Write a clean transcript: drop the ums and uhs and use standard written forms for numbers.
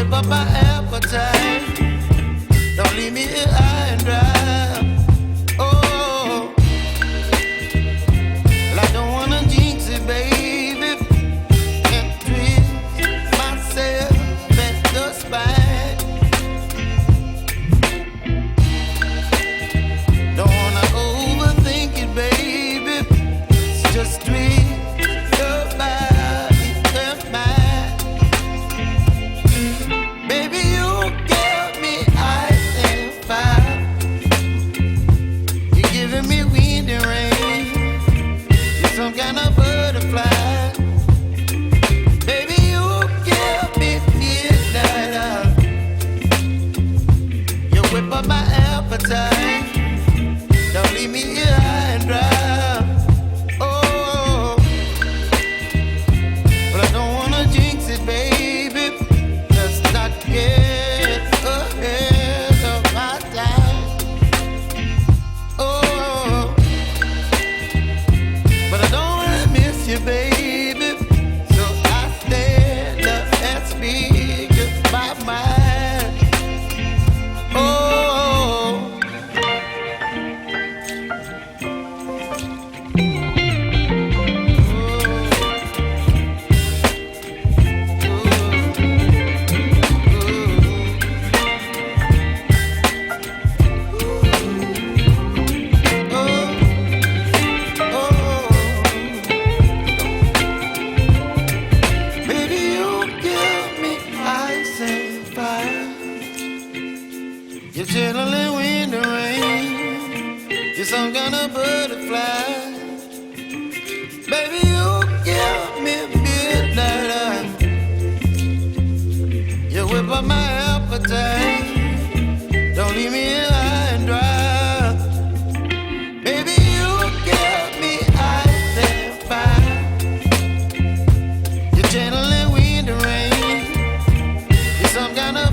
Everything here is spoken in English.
whip up my appetite. Don't leave me here high and dry. Oh, well, I don't wanna jinx it, baby. Can't twist myself at the spine. Don't wanna overthink it, baby. It's just twist your body and mine. Baby, you give me ice and fire. You're giving me wind and rain. You're some kind of butterfly. Baby, you give me midnight oil. You whip up my appetite. Don't leave me here high and dry. Oh, but I don't wanna jinx it, baby. Let's not get ahead of my time. Oh, but I don't wanna miss you, baby. So I stand up and speak my mind. Oh. Baby, you give me ice and fire. You're chilling wind and rain. You're some kind of butterfly. Baby, you give me midnight oil. You whip up my appetite. Don't leave me here high and dry. Baby, you give me ice and fire. You're channeling wind and rain. You're some kind of